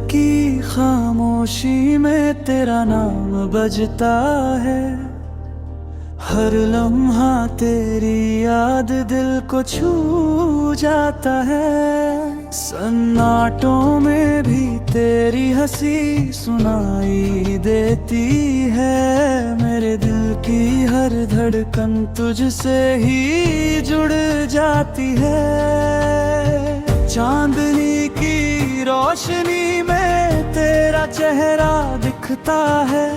की खामोशी में तेरा नाम बजता है। हर लम्हा तेरी याद दिल को छू जाता है। सन्नाटों में भी तेरी हंसी सुनाई देती है। मेरे दिल की हर धड़कन तुझसे ही जुड़ जाती है। चांदनी की रोशनी में तेरा चेहरा दिखता है।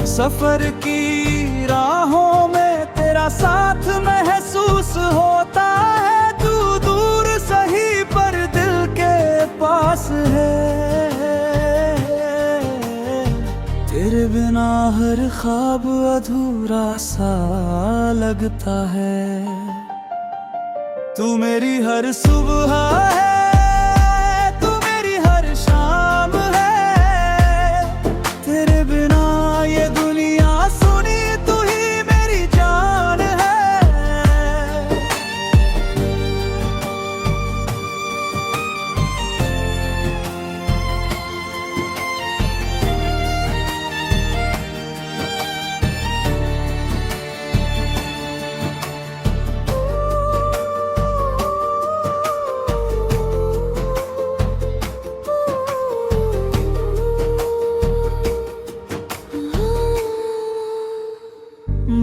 सफर की राहों में तेरा साथ महसूस होता है। तू दूर सही पर दिल के पास है। तेरे बिना हर ख्वाब अधूरा सा लगता है। तू मेरी हर सुबह है, तू मेरी हर शाम है। तेरे बिना ये दुनिया सुनी, तू ही मेरी जान है।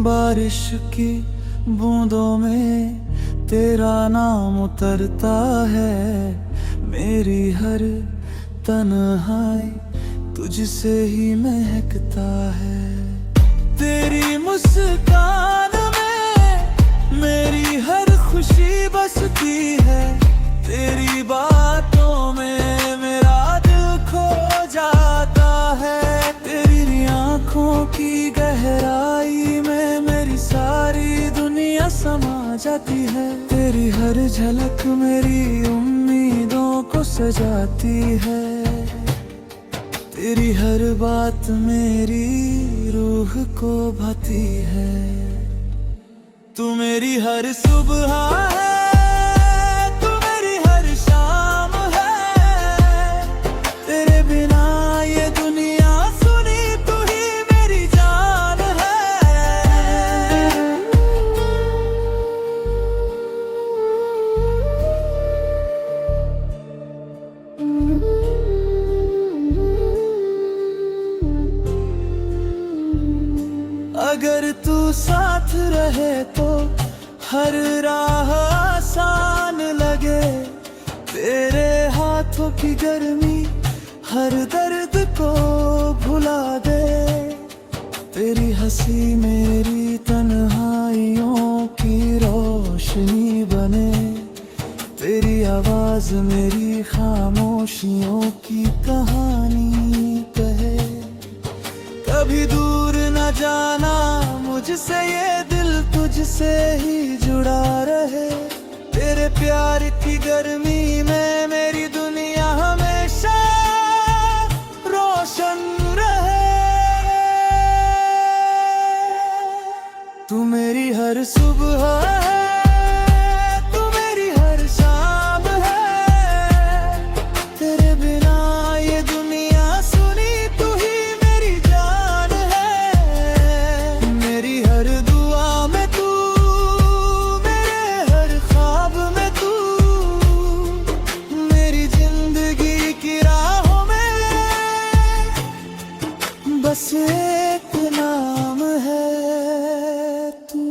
बारिश की बूंदों में तेरा नाम उतरता है। मेरी हर तन्हाई तुझसे ही महकता है। तेरी मुस्कान में मेरी हर खुशी बसती है। तेरी बातों में मेरा दिल खो जाता है। तेरी आंखों की गहराई में मेरी सारी दुनिया समा जाती है। तेरी हर झलक मेरी उम्मीदों को सजाती है। तेरी हर बात मेरी रूह को भाती है। तू मेरी हर सुबह है, तू मेरी हर शाम है। तेरे बिना ये दुनिया सुनी, तू ही मेरी जान है। अगर तू साथ रहे तो हर राह आसान लगे। तेरे हाथों की गर्मी हर दर्द को भुला दे। तेरी हंसी मेरी तन्हाइयों की रोशनी बने। तेरी आवाज मेरी खामोशियों की कहानी कहे। कभी दूर न जाना मुझसे, ये दिल तुझसे ही जुड़ा रहे। तेरे प्यार की गर्मी में मेरी दुनिया हमेशा रोशन रहे। तू मेरी हर सुबह है, तू मेरी हर शाम है। तेरे बिना ये दुनिया सुनी, तू ही मेरी जान है। मेरी हर दुआ में तू, मेरे हर ख्वाब में तू। मेरी जिंदगी की राहों में बस एक नाम है तू।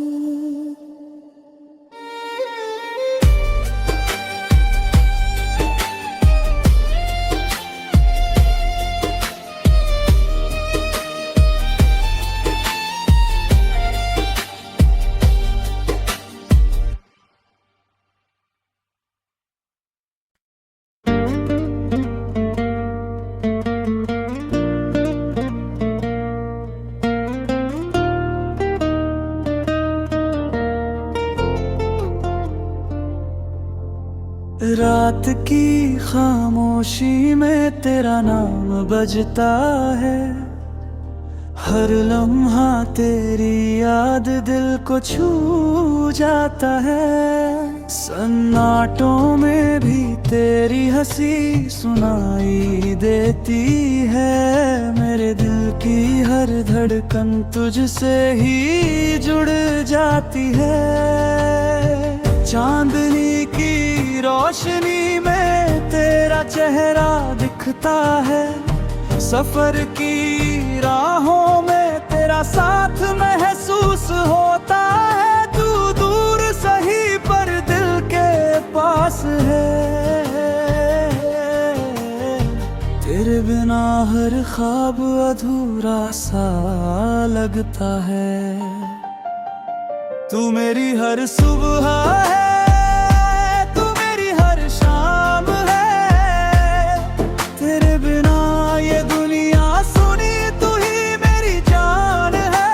रात की खामोशी में तेरा नाम बजता है। हर लम्हा तेरी याद दिल को छू जाता है। सन्नाटों में भी तेरी हंसी सुनाई देती है। मेरे दिल की हर धड़कन तुझसे ही जुड़ जाती है। चांदनी की रोशनी में तेरा चेहरा दिखता है। सफर की राहों में तेरा साथ महसूस होता है। तू दूर सही पर दिल के पास है। तेरे बिना हर ख्वाब अधूरा सा लगता है। तू मेरी हर सुबह है, तू मेरी हर शाम है। तेरे बिना ये दुनिया सुनी, तू ही मेरी जान है।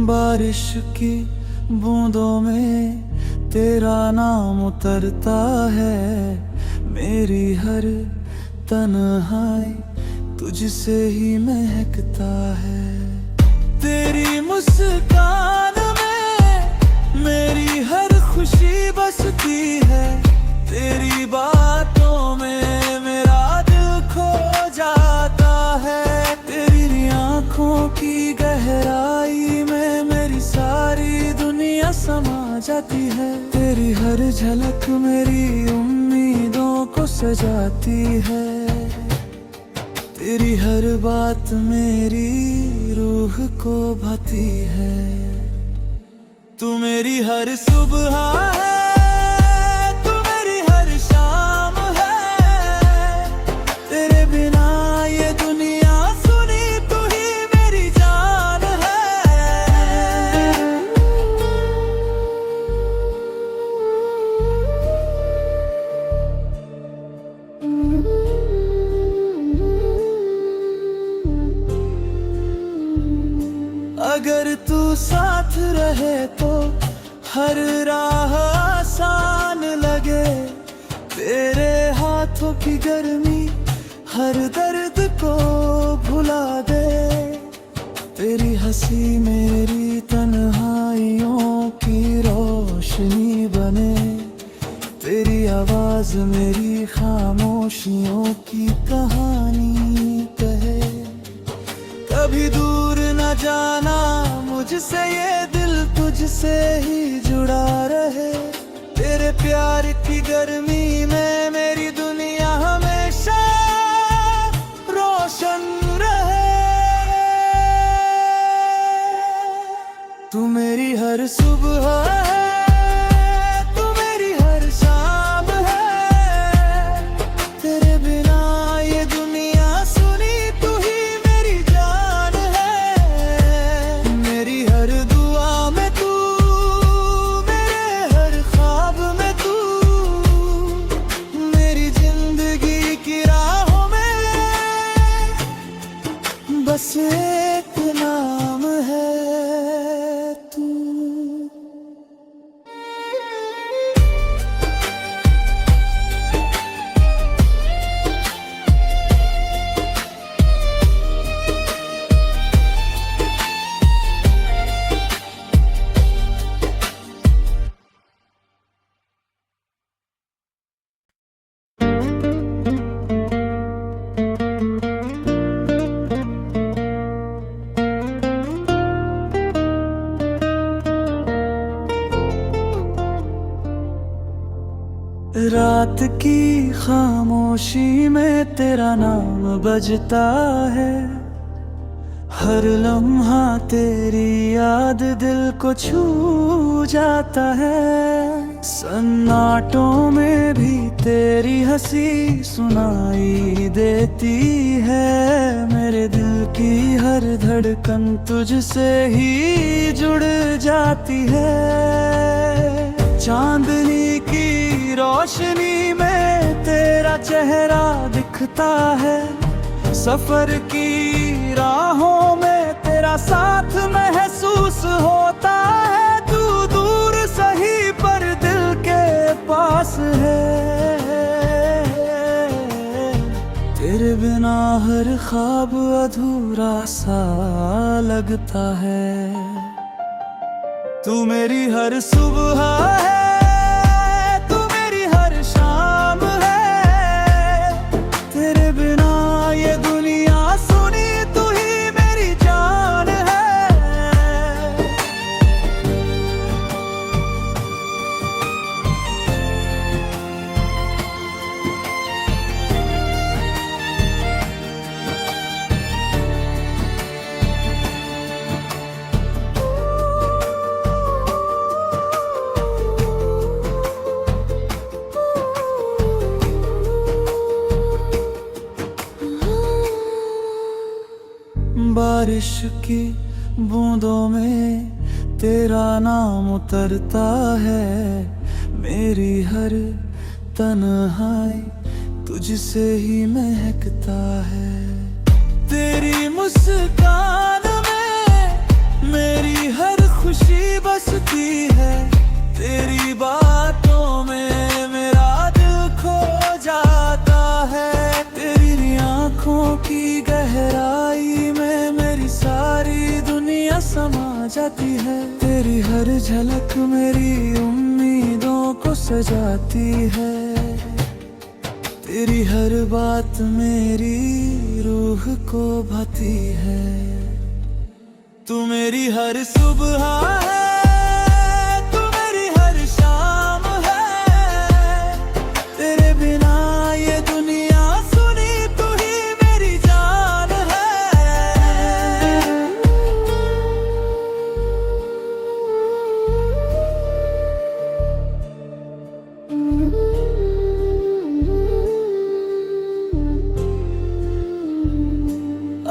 बारिश की बूंदों में तेरा नाम उतरता है। मेरी हर तन्हाई तुझसे ही महकता है। तेरी मुस्कान में मेरी हर खुशी बसती है। तेरी बातों में मेरा दिल खो जाता है। तेरी आंखों की गहराई में मेरी सारी दुनिया समा जाती है। तेरी हर झलक मेरी उम्मीदों को सजाती है। तेरी हर बात मेरी रूह को भाती है। तू मेरी हर सुबह है, तू मेरी हर शाम है। तेरे बिना ये दुनिया सुनी, तू ही मेरी जान है। अगर तू साथ रहे तो हर राह आसान लगे। तेरे हाथों की गर्मी हर दर्द को भुला दे। तेरी हंसी मेरी तन्हाइयों की रोशनी बने। तेरी आवाज मेरी खामोशियों की कहानी कहे। कभी दूर न जाना मुझसे, ये दिल तुझसे ही जुड़ा रहे। तेरे प्यार की गर्मी में मेरी दुनिया हमेशा रोशन रहे। तू मेरी हर सुबह है, तू मेरी हर शाम है। तेरे बिना ये दुनिया सुनी, तू ही मेरी जान है। मेरी हर दुआ में तू, मेरे हर ख्वाब में तू। मेरी जिंदगी की राहों में बस एक नाम है तू। रात की खामोशी में तेरा नाम बजता है। हर लम्हा तेरी याद दिल को छू जाता है। सन्नाटों में भी तेरी हंसी सुनाई देती है। मेरे दिल की हर धड़कन तुझसे ही जुड़ जाती है। चांदनी की रोशनी में तेरा चेहरा दिखता है। सफर की राहों में तेरा साथ महसूस होता है। तू दूर सही पर दिल के पास है। तेरे बिना हर ख्वाब अधूरा सा लगता है। तू मेरी हर सुबह है, तू मेरी हर शाम है। तेरे बिना ये दुनिया सुनी, तू ही मेरी जान है। बारिश की बूंदों में तेरा नाम उतरता है। मेरी हर तन्हाई तुझसे ही महकता है। तेरी मुस्कान में मेरी हर खुशी बसती है। तेरी बातों में मेरा दिल खो जाता है। तेरी आँखों की गहराई में मेरी सारी दुनिया समा जाती है। तेरी हर झलक मेरी उम्मीदों को सजाती है। तेरी हर बात मेरी रूह को भाती है। तू मेरी हर सुबह है, तू मेरी हर शाम है। तेरे बिना ये दुनिया सुनी, तू ही मेरी जान है।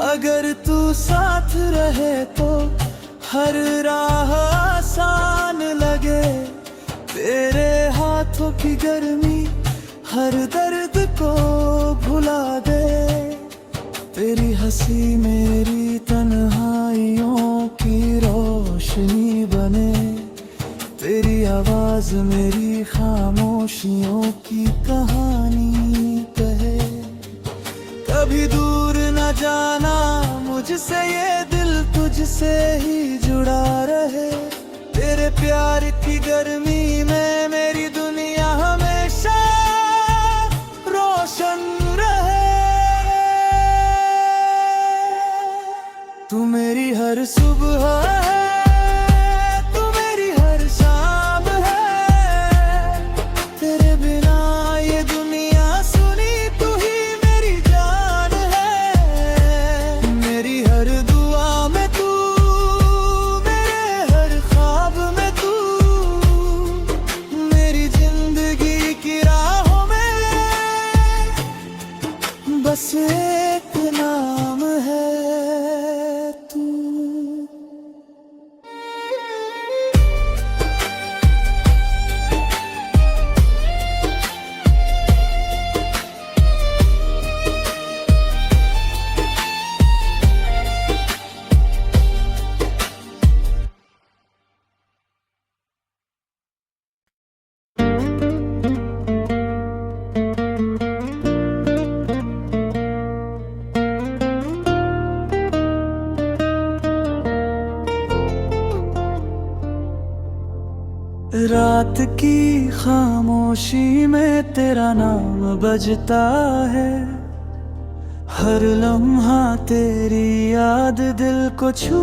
अगर तू साथ रहे तो हर राह आसान लगे। तेरे हाथों की गर्मी हर दर्द को भुला दे। तेरी हंसी मेरी तन्हाइयों की रोशनी बने। तेरी आवाज मेरी खामोशियों की कहानी कहे। कभी दूर न जाना मुझसे, ये दिल तुझसे ही जुड़ा रहे। तेरे प्यार की गर्मी में मेरी दुनिया हमेशा रोशन रहे। तू मेरी हर सुबह है, तू मेरी हर शाम है। तेरे बिना ये दुनिया सुनी, तू ही मेरी जान है। मेरी हर दुआ में तू, मेरे हर ख्वाब में तू। मेरी जिंदगी की राहों में बस एक नाम है तू। रात की खामोशी में तेरा नाम बजता है। हर लम्हा तेरी याद दिल को छू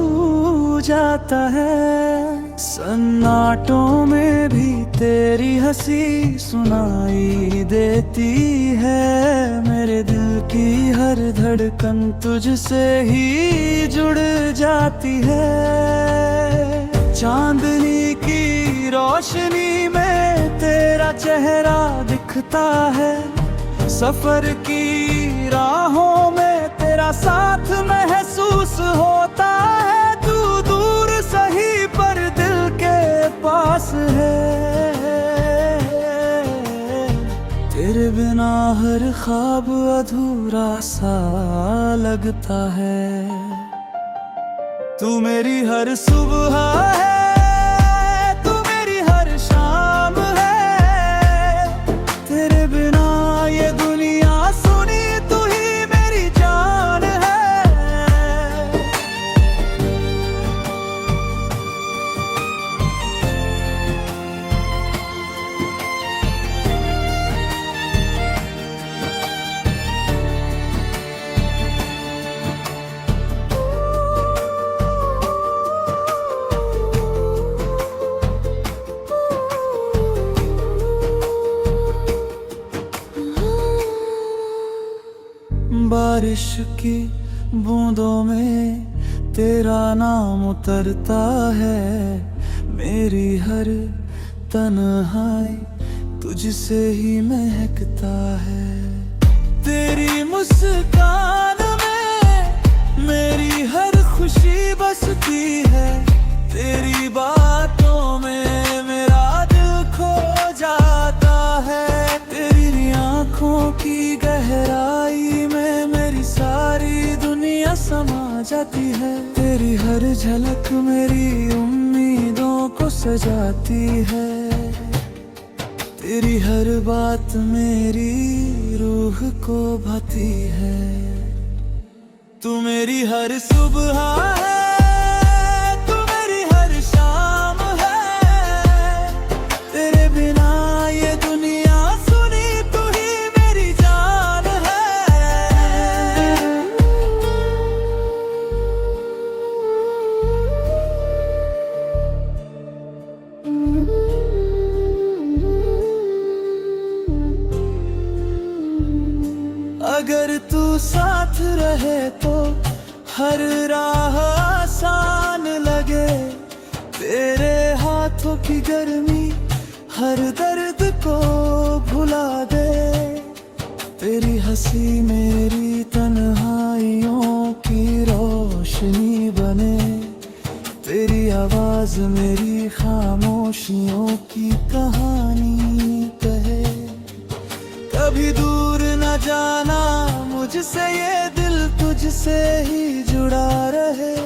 जाता है। सन्नाटों में भी तेरी हंसी सुनाई देती है। मेरे दिल की हर धड़कन तुझसे ही जुड़ जाती है। चांदनी की रोशनी में तेरा चेहरा दिखता है। सफर की राहों में तेरा साथ महसूस होता है। तू दूर सही पर दिल के पास है। तेरे बिना हर ख्वाब अधूरा सा लगता है। तू मेरी हर सुबह है, तू मेरी हर शाम है। तेरे बिना ये दुनिया सुनी, तू ही मेरी जान है। बारिश की बूंदों में तेरा नाम उतरता है। मेरी हर तन्हाई तुझसे ही महकता है। तेरी मुस्कान में मेरी हर खुशी बसती है। तेरी बातों में मेरा दिल खो जाता है। तेरी आंखों की गहराई में मेरी सारी दुनिया समा जाती है। तेरी हर झलक मेरी उम्मीदों को सजाती है। तेरी हर बात मेरी रूह को भाती है। तू मेरी हर सुबह है, तू मेरी हर शाम है। तेरे बिना ये दुनिया सुनी, तू ही मेरी जान है। अगर तू साथ रहे तो हर राह आसान लगे। तेरे हाथों की गर्मी हर दर्द को भुला दे। तेरी हंसी मेरी तन्हाइयों की रोशनी बने। तेरी आवाज मेरी खामोशियों की कहानी कहे। कभी दूर न जाना मुझसे, ये दिल तुझसे ही जुड़ा रहे।